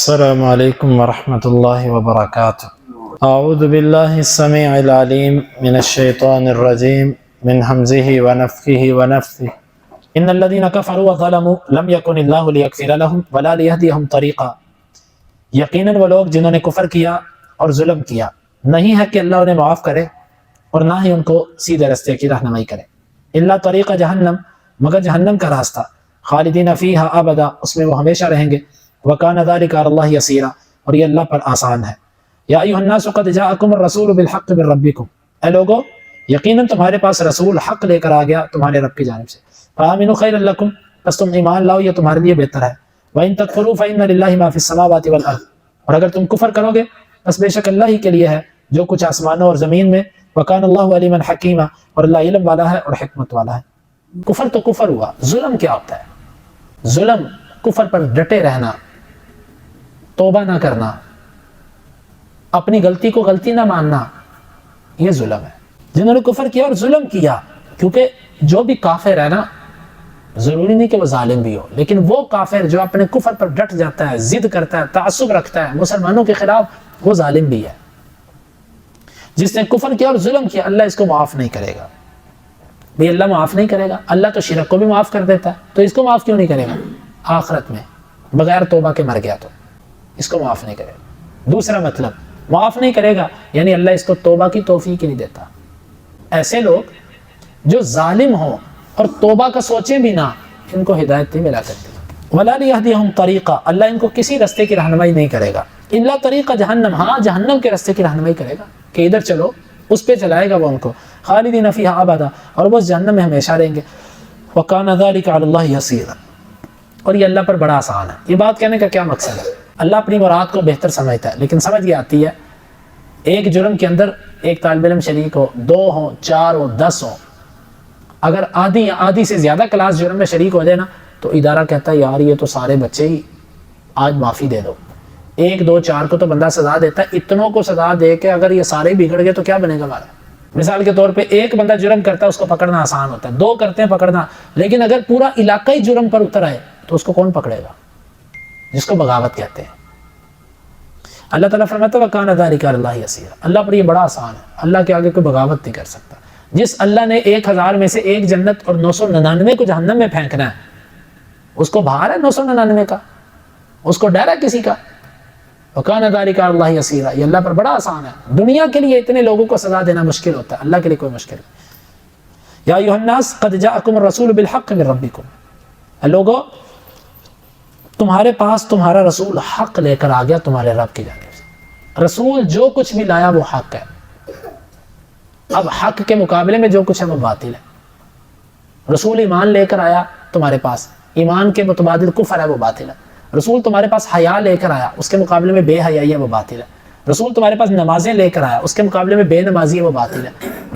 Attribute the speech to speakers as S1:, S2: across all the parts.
S1: السلام علیکم ورحمۃ اللہ وبرکاتہ۔ اعوذ باللہ السمیع العلیم من الشیطان الرجیم من حمزہ ونفخہ ونفثہ ان الذین کفروا وظلموا لم یکن اللہ لیغفر لهم ولا لیہدیہم طریقا۔ یقیناً وہ لوگ جنہوں نے کفر کیا اور ظلم کیا نہیں ہے کہ اللہ انہیں معاف کرے اور نہ ہی ان کو سیدھے رستے کی رہنمائی کرے۔ الا طریق جہنم، مگر جہنم کا راستہ، خالدین فیہا ابدا، اس میں وہ ہمیشہ رہیں گے۔ وَكَانَ ذَلِكَ عَلَى اللَّهِ يَسِيرًا، اور یہ اللہ پر آسان ہے۔ یا ایھا الناس قد جاءکم الرسول بالحق من ربکم، اے لوگو یقیناً تمہارے پاس رسول حق لے کر آ گیا تمہارے رب کی جانب سے۔ فآمنوا خیرا لکم، بس تم ایمان لاؤ یہ تمہارے لیے بہتر ہے۔ وَإِن تَكْفُرُوا فَإِنَّ لِلَّهِ مَا فِي السَّمَاوَاتِ وَالْأَرْضِ، اور اگر تم کفر کرو گے بس بے شک اللہ ہی کے لیے ہے جو کچھ آسمانوں اور زمین میں۔ وَكَانَ اللَّهُ عَلِيمًا حَكِيمًا، اور اللہ علم والا ہے اور حکمت والا ہے۔ کفر تو کفر ہوا، ظلم کیا ہوتا ہے؟ ظلم کفر پر ڈٹے رہنا، توبہ نہ کرنا، اپنی غلطی کو غلطی نہ ماننا، یہ ظلم ہے۔ جنہوں نے کفر کیا اور ظلم کیا، کیونکہ جو بھی کافر ہے نا، ضروری نہیں کہ وہ ظالم بھی ہو، لیکن وہ کافر جو اپنے کفر پر ڈٹ جاتا ہے، ضد کرتا ہے، تعصب رکھتا ہے مسلمانوں کے خلاف، وہ ظالم بھی ہے۔ جس نے کفر کیا اور ظلم کیا، اللہ اس کو معاف نہیں کرے گا۔ بھی اللہ معاف نہیں کرے گا؟ اللہ تو شرک کو بھی معاف کر دیتا ہے، تو اس کو معاف کیوں نہیں کرے گا آخرت میں؟ بغیر توبہ کے مر گیا تو اس کو معاف نہیں کرے گا۔ دوسرا مطلب، معاف نہیں کرے گا یعنی اللہ اس کو توبہ کی توفیق نہیں دیتا۔ ایسے لوگ جو ظالم ہوں اور توبہ کا سوچیں بھی نہ، ان کو ہدایت نہیں ملا کرتی۔ وَلَا لِيَهْدِيَهُمْ طَرِيقًا، اللہ ان کو کسی رستے کی رہنمائی نہیں کرے گا۔ اِلَّا طَرِيقَ جہنم، ہاں جہنم کے رستے کی رہنمائی کرے گا کہ ادھر چلو، اس پہ چلائے گا وہ ان کو۔ خالدین فیہا ابدا، اور وہ جہنم میں ہمیشہ رہیں گے۔ وَكَانَ ذَلِكَ عَلَى اللَّهِ يَسِيرًا، اور یہ اللہ پر بڑا آسان ہے۔ یہ بات کہنے کا کیا مقصد ہے؟ اللہ اپنی مراد کو بہتر سمجھتا ہے، لیکن سمجھ یہ آتی ہے ایک جرم کے اندر ایک طالب علم شریک ہو، 2 ہوں، 4 ہوں، 10 ہوں، اگر آدھی سے زیادہ کلاس جرم میں شریک ہو جائے نا، تو ادارہ کہتا ہے یار یہ تو سارے بچے ہی آج معافی دے دو۔ 1 2 4 کو تو بندہ سزا دیتا ہے، اتنوں کو سزا دے کے اگر یہ سارے بگڑ گئے تو کیا بنے گا ہمارا؟ مثال کے طور پہ ایک بندہ جرم کرتا ہے، اس کو پکڑنا آسان ہوتا ہے، 2 کرتے ہیں پکڑنا، لیکن اگر پورا علاقہ ہی جرم پر اتر آئے تو اس کو کون پکڑے گا؟ جس کو بغاوت کہتے ہیں۔ اللہ تعالیٰ فرماتا ہے وَكَانَ ذَلِكَ عَلَى اللَّهِ يَسِيرًا، اللہ پر یہ بڑا آسان ہے، اللہ کے آگے کوئی بغاوت نہیں کر سکتا۔ جس اللہ نے 1000 میں سے 1 جنت اور 999 کو جہنم میں پھینکنا ہے، اس کو بھار ہے 999 کا، اس کو ڈر ہے کسی کا؟ وَكَانَ ذَلِكَ عَلَى اللَّهِ يَسِيرًا، یہ اللہ پر بڑا آسان ہے۔ دنیا کے لیے اتنے لوگوں کو سزا دینا مشکل ہوتا ہے، اللہ کے لیے کوئی مشکل نہیں۔ یا ایھا الناس قد جاءکم الرسول بالحق من ربکم، اے لوگو تمہارے پاس تمہارا رسول حق لے کر آ گیا تمہارے رب کی جانب سے۔ رسول جو کچھ بھی لایا وہ حق ہے، اب حق کے مقابلے میں جو کچھ ہے وہ باطل ہے۔ رسول ایمان لے کر آیا تمہارے پاس، ایمان کے متبادل کفر ہے، وہ باطل ہے۔ رسول تمہارے پاس حیا لے کر آیا، اس کے مقابلے میں بے حیائی ہے، وہ باطل ہے۔ رسول تمہارے پاس نمازیں لے کر آیا، اس کے مقابلے میں بے نمازی ہے، وہ باطل ہے۔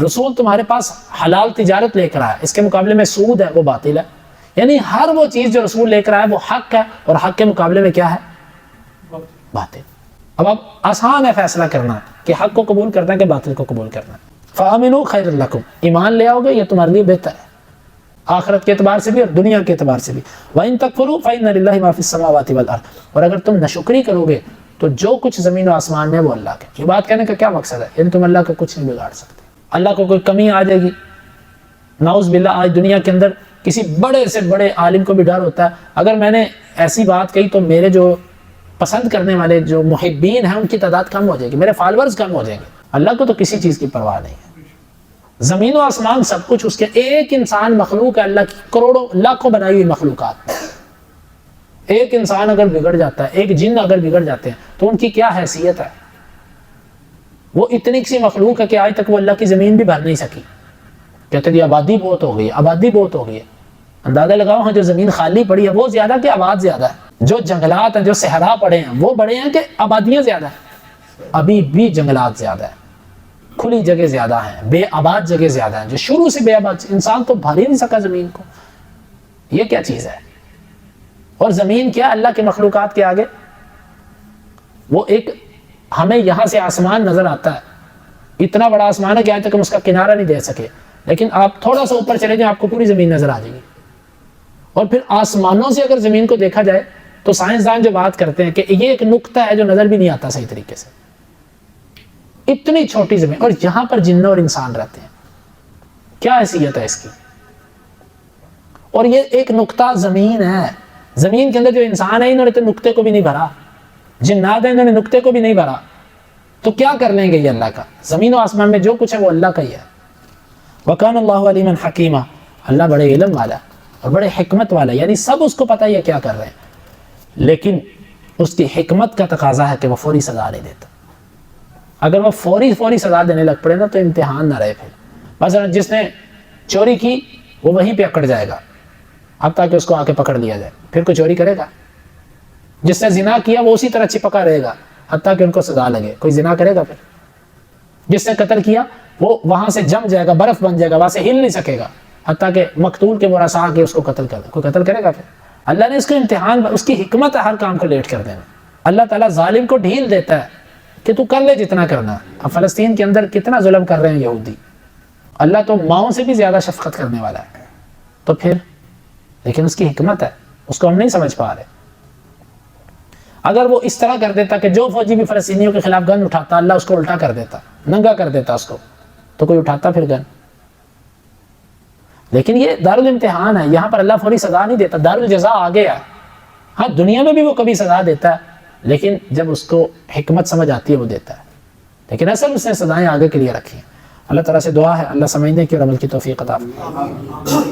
S1: رسول تمہارے پاس حلال تجارت لے کر آیا، اس کے مقابلے میں سود ہے، وہ باطل ہے۔ یعنی ہر وہ چیز جو رسول لے کر آیا وہ حق ہے، اور حق کے مقابلے میں کیا ہے؟ باطل۔ اب آسان ہے فیصلہ کرنا کہ حق کو قبول کرنا ہے کہ باطل کو قبول کرنا ہے۔ فَآمِنُوا خَيْرٌ لَكُمْ، ایمان لے آؤ گے یہ تمہارے لیے بہتر ہے، آخرت کے اعتبار سے بھی اور دنیا کے اعتبار سے بھی۔ وَإِن تَكْفُرُوا فَإِنَّ لِلَّهِ مَا فِي السَّمَاوَاتِ وَالْأَرْضِ، اور اگر تم ناشکری کرو گے تو جو کچھ زمین و آسمان میں وہ اللہ کے۔ یہ بات کہنے کا کیا مقصد ہے؟ یعنی تم اللہ کا کچھ نہیں بگاڑ سکتے۔ اللہ کو کوئی کمی آ جائے گی، نعوذ باللہ، آج دنیا کے اندر کسی بڑے سے بڑے عالم کو بھی ڈر ہوتا ہے اگر میں نے ایسی بات کہی تو میرے جو پسند کرنے والے جو محبین ہیں ان کی تعداد کم ہو جائے گی، میرے فالورز کم ہو جائیں گے۔ اللہ کو تو کسی چیز کی پرواہ نہیں ہے، زمین و آسمان سب کچھ اس کے۔ ایک انسان مخلوق ہے اللہ کی کروڑوں لاکھوں بنائی ہوئی مخلوقات، ایک انسان اگر بگڑ جاتا ہے، ایک جن اگر بگڑ جاتے ہیں تو ان کی کیا حیثیت ہے؟ وہ اتنی سی مخلوق ہے کہ آج تک وہ اللہ کی زمین بھی بھر نہیں سکی۔ کہتے ہیں آبادی بہت ہو گئی، آبادی بہت ہو گئی ہے، اندازہ لگاؤ ہاں جو زمین خالی پڑی ہے وہ زیادہ کہ آباد زیادہ ہے؟ جو جنگلات ہیں، جو صحرا پڑے ہیں وہ بڑے ہیں کہ آبادیاں زیادہ ہیں؟ ابھی بھی جنگلات زیادہ ہیں، کھلی جگہ زیادہ ہیں، بے آباد جگہ زیادہ ہیں، جو شروع سے بے آباد، انسان تو بھر ہی نہیں سکا زمین کو۔ یہ کیا چیز ہے؟ اور زمین کیا اللہ کے مخلوقات کے آگے؟ وہ ایک، ہمیں یہاں سے آسمان نظر آتا ہے، اتنا بڑا آسمان ہے کہ آج تک ہم اس کا کنارہ نہیں دے سکے، لیکن آپ تھوڑا سا اوپر چلے جائیں آپ کو پوری زمین نظر آ جائے گی۔ اور پھر آسمانوں سے اگر زمین کو دیکھا جائے تو سائنسدان جو بات کرتے ہیں کہ یہ ایک نقطہ ہے جو نظر بھی نہیں آتا صحیح طریقے سے، اتنی چھوٹی زمین، اور یہاں پر جن اور انسان رہتے ہیں، کیا حیثیت ہے اس کی؟ اور یہ ایک نقطہ زمین ہے، زمین کے اندر جو انسان ہے انہوں نے تو نقطے کو بھی نہیں بھرا، جنات ہیں انہوں نے نقطے کو بھی نہیں بھرا، تو کیا کر لیں گے یہ اللہ کا؟ زمین و آسمان میں جو کچھ ہے وہ اللہ کا ہی ہے۔ وَكَانَ اللَّهُ عَلِيمًا حَكِيمًا، اللہ بڑے علم والا اور بڑے حکمت والا، یعنی سب اس کو پتہ ہے کیا کر رہے ہیں، لیکن اس کی حکمت کا تقاضا ہے کہ وہ فوری سزا نہیں دیتا۔ اگر وہ فوری سزا دینے لگ پڑے نا تو امتحان نہ رہے۔ پھر مثلا جس نے چوری کی وہ وہیں پہ اکڑ جائے گا اب تاکہ اس کو آ کے پکڑ لیا جائے، پھر کوئی چوری کرے گا؟ جس نے زنا کیا وہ اسی طرح چپکا رہے گا حتیٰ کہ ان کو سزا لگے، کوئی زنا کرے گا؟ پھر جس نے قتل کیا وہ وہاں سے جم جائے گا، برف بن جائے گا، وہاں سے ہل نہیں سکے گا حتیٰ کہ مقتول کے ورثاء کے اس کو قتل کر دے، کوئی قتل کرے گا؟ پھر اللہ نے اس کو امتحان، اس کی حکمت ہے ہر کام کو لیٹ کر دینا۔ اللہ تعالیٰ ظالم کو ڈھیل دیتا ہے کہ تو کر لے جتنا کرنا۔ اب فلسطین کے اندر کتنا ظلم کر رہے ہیں یہودی، اللہ تو ماؤں سے بھی زیادہ شفقت کرنے والا ہے، تو پھر لیکن اس کی حکمت ہے، اس کو ہم نہیں سمجھ پا رہے۔ اگر وہ اس طرح کر دیتا کہ جو فوجی بھی فلسطینیوں کے خلاف گن اٹھاتا اللہ اس کو الٹا کر دیتا، ننگا کر دیتا اس کو، تو کوئی اٹھاتا پھر گن؟ لیکن یہ دارالامتحان ہے، یہاں پر اللہ فوری سزا نہیں دیتا، دارالجزا آگے ہے۔ ہاں دنیا میں بھی وہ کبھی سزا دیتا ہے لیکن جب اس کو حکمت سمجھ آتی ہے وہ دیتا ہے، لیکن اصل اس نے سزائیں آگے کے لیے رکھی ہیں۔ اللہ تعالیٰ سے دعا ہے اللہ سمجھنے کی اور عمل کی توفیق عطا فرمائے۔